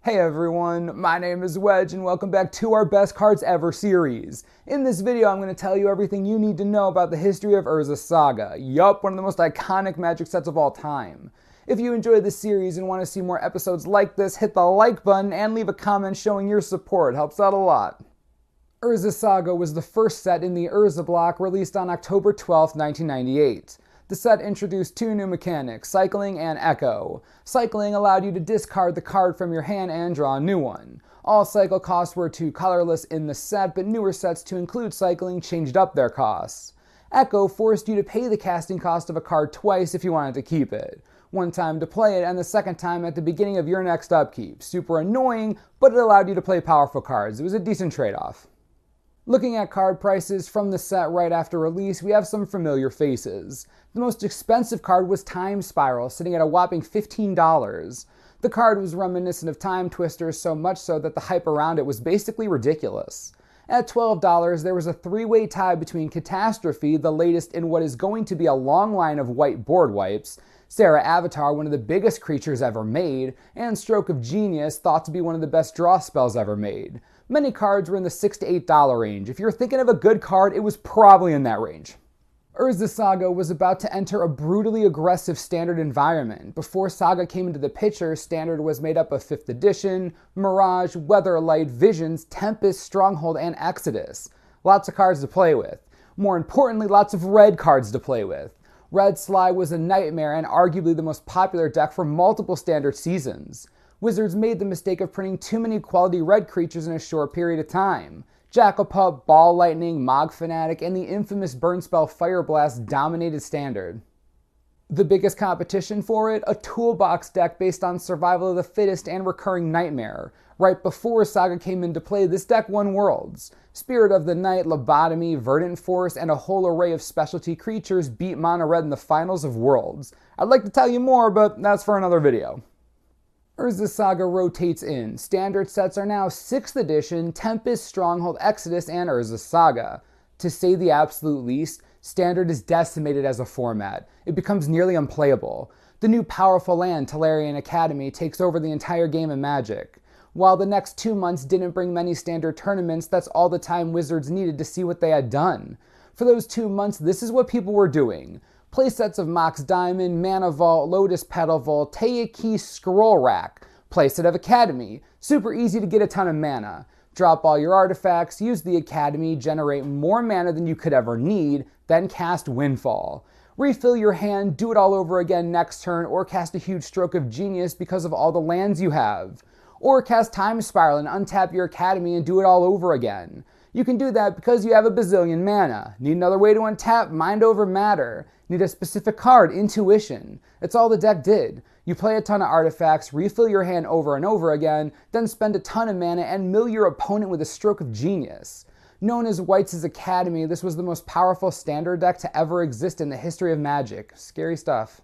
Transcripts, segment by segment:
Hey everyone, my name is Wedge and welcome back to our Best Cards Ever series. In this video, I'm going to tell you everything you need to know about the history of Urza Saga. Yup, one of the most iconic Magic sets of all time. If you enjoyed this series and want to see more episodes like this, hit the like button and leave a comment showing your support. It helps out a lot. Urza Saga was the first set in the Urza block released on October 12, 1998. The set introduced two new mechanics, Cycling and Echo. Cycling allowed you to discard the card from your hand and draw a new one. All cycle costs were 2 colorless in the set, but newer sets to include Cycling changed up their costs. Echo forced you to pay the casting cost of a card twice if you wanted to keep it. One time to play it and the second time at the beginning of your next upkeep. Super annoying, but it allowed you to play powerful cards. It was a decent trade-off. Looking at card prices from the set right after release, we have some familiar faces. The most expensive card was Time Spiral, sitting at a whopping $15. The card was reminiscent of Time Twisters, so much so that the hype around it was basically ridiculous. At $12, there was a three-way tie between Catastrophe, the latest in what is going to be a long line of white board wipes, Sara Avatar, one of the biggest creatures ever made, and Stroke of Genius, thought to be one of the best draw spells ever made. Many cards were in the $6 to $8 range. If you're thinking of a good card, it was probably in that range. Urza Saga was about to enter a brutally aggressive Standard environment. Before Saga came into the picture, Standard was made up of 5th Edition, Mirage, Weatherlight, Visions, Tempest, Stronghold, and Exodus. Lots of cards to play with. More importantly, lots of red cards to play with. Red Sly was a nightmare and arguably the most popular deck for multiple Standard seasons. Wizards made the mistake of printing too many quality red creatures in a short period of time. Jackal-Pup, Ball Lightning, Mog Fanatic, and the infamous burn spell Fire Blast dominated Standard. The biggest competition for it? A toolbox deck based on Survival of the Fittest and Recurring Nightmare. Right before Saga came into play, this deck won Worlds. Spirit of the Night, Lobotomy, Verdant Force, and a whole array of specialty creatures beat Mono Red in the finals of Worlds. I'd like to tell you more, but that's for another video. Urza Saga rotates in. Standard sets are now 6th Edition, Tempest, Stronghold, Exodus, and Urza Saga. To say the absolute least, Standard is decimated as a format. It becomes nearly unplayable. The new powerful land, Tolarian Academy, takes over the entire game of Magic. While the next 2 months didn't bring many Standard tournaments, that's all the time Wizards needed to see what they had done. For those 2 months, this is what people were doing. Playsets of Mox Diamond, Mana Vault, Lotus Petal Vault, Teiki Scroll Rack. Playset of Academy. Super easy to get a ton of mana. Drop all your artifacts, use the Academy, generate more mana than you could ever need, then cast Windfall. Refill your hand, do it all over again next turn, or cast a huge Stroke of Genius because of all the lands you have. Or cast Time Spiral and untap your Academy and do it all over again. You can do that because you have a bazillion mana. Need another way to untap? Mind over Matter. Need a specific card? Intuition. That's all the deck did. You play a ton of artifacts, refill your hand over and over again, then spend a ton of mana and mill your opponent with a Stroke of Genius. Known as Weitz's Academy, this was the most powerful Standard deck to ever exist in the history of Magic. Scary stuff.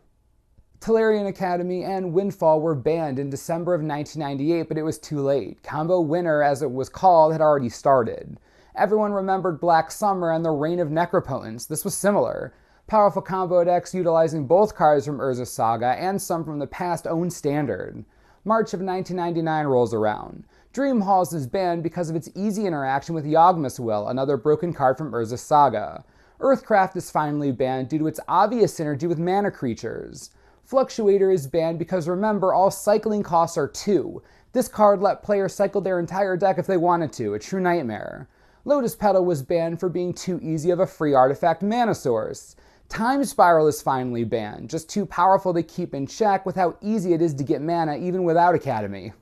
Tolarian Academy and Windfall were banned in December of 1998, but it was too late. Combo Winter, as it was called, had already started. Everyone remembered Black Summer and the Reign of Necropotence. This was similar. Powerful combo decks utilizing both cards from Urza Saga and some from the past owned Standard. March of 1999 rolls around. Dream Halls is banned because of its easy interaction with Yawgmoth's Will, another broken card from Urza Saga. Earthcraft is finally banned due to its obvious synergy with mana creatures. Fluctuator is banned because remember, all cycling costs are 2. This card let players cycle their entire deck if they wanted to, a true nightmare. Lotus Petal was banned for being too easy of a free artifact mana source. Time Spiral is finally banned, just too powerful to keep in check with how easy it is to get mana even without Academy.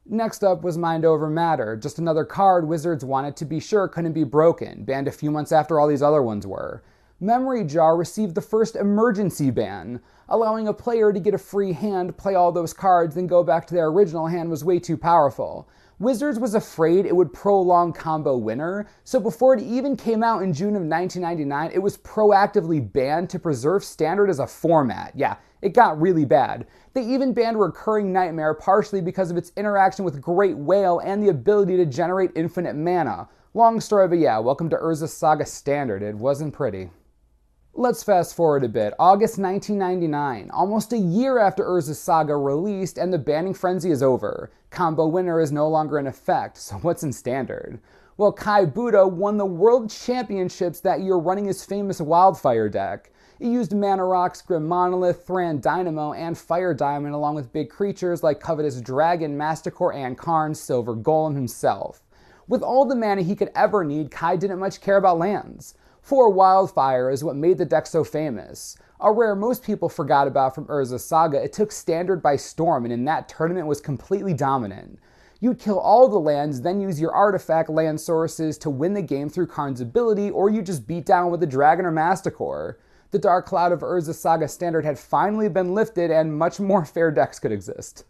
Next up was Mind Over Matter, just another card Wizards wanted to be sure couldn't be broken, banned a few months after all these other ones were. Memory Jar received the first emergency ban. Allowing a player to get a free hand, play all those cards, then go back to their original hand was way too powerful. Wizards was afraid it would prolong Combo Winter, so before it even came out in June of 1999, it was proactively banned to preserve Standard as a format. Yeah, it got really bad. They even banned Recurring Nightmare partially because of its interaction with Great Whale and the ability to generate infinite mana. Long story, but yeah, welcome to Urza Saga Standard. It wasn't pretty. Let's fast forward a bit. August 1999, almost a year after Urza's Saga released, and the banning frenzy is over. Combo winner is no longer in effect, so what's in standard? Well, Kai Buddha won the World Championships that year running his famous Wildfire deck. It used Mana Rocks, Grim Monolith, Thran Dynamo, and Fire Diamond along with big creatures like Covetous Dragon, Masticore, and Karn, Silver Golem himself. With all the mana he could ever need, Kai didn't much care about lands. 4 Wildfire is what made the deck so famous. A rare most people forgot about from Urza's Saga, it took Standard by storm and in that tournament was completely dominant. You'd kill all the lands, then use your artifact land sources to win the game through Karn's ability, or you just beat down with a Dragon or Masticore. The dark cloud of Urza's Saga Standard had finally been lifted and much more fair decks could exist.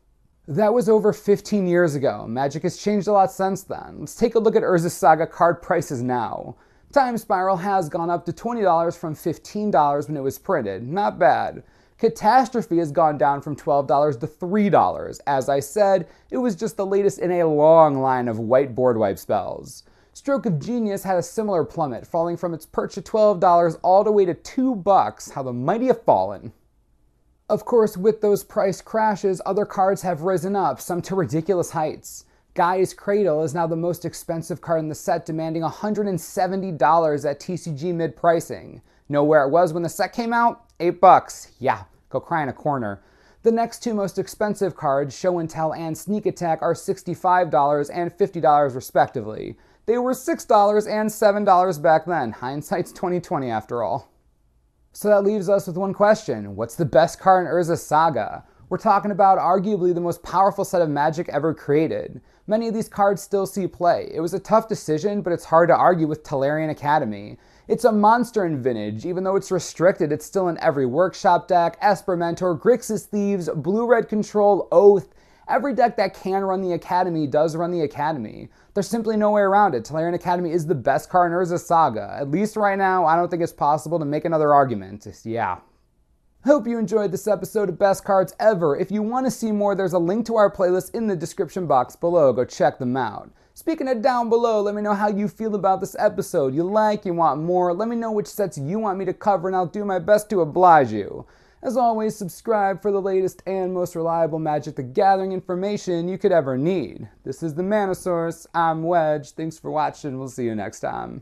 That was over 15 years ago. Magic has changed a lot since then. Let's take a look at Urza's Saga card prices now. Time Spiral has gone up to $20 from $15 when it was printed. Not bad. Catastrophe has gone down from $12 to $3. As I said, it was just the latest in a long line of white board wipe spells. Stroke of Genius had a similar plummet, falling from its perch at $12 all the way to $2. How the mighty have fallen. Of course, with those price crashes, other cards have risen up, some to ridiculous heights. Gaia's Cradle is now the most expensive card in the set, demanding $170 at TCG mid-pricing. Know where it was when the set came out? $8. Yeah, go cry in a corner. The next 2 most expensive cards, Show and Tell and Sneak Attack, are $65 and $50 respectively. They were $6 and $7 back then. Hindsight's 20/20 after all. So that leaves us with one question. What's the best card in Urza's Saga? We're talking about arguably the most powerful set of Magic ever created. Many of these cards still see play. It was a tough decision, but it's hard to argue with Tolarian Academy. It's a monster in Vintage. Even though it's restricted, it's still in every Workshop deck, Esper Mentor, Grixis Thieves, Blue-Red Control, Oath. Every deck that can run the Academy does run the Academy. There's simply no way around it. Tolarian Academy is the best card in Urza's Saga. At least right now, I don't think it's possible to make another argument. Yeah. Hope you enjoyed this episode of Best Cards Ever. If you want to see more, there's a link to our playlist in the description box below. Go check them out. Speaking of down below, let me know how you feel about this episode. You want more? Let me know which sets you want me to cover and I'll do my best to oblige you. As always, subscribe for the latest and most reliable Magic the Gathering information you could ever need. This is the Mana Source. I'm Wedge. Thanks for watching. We'll see you next time.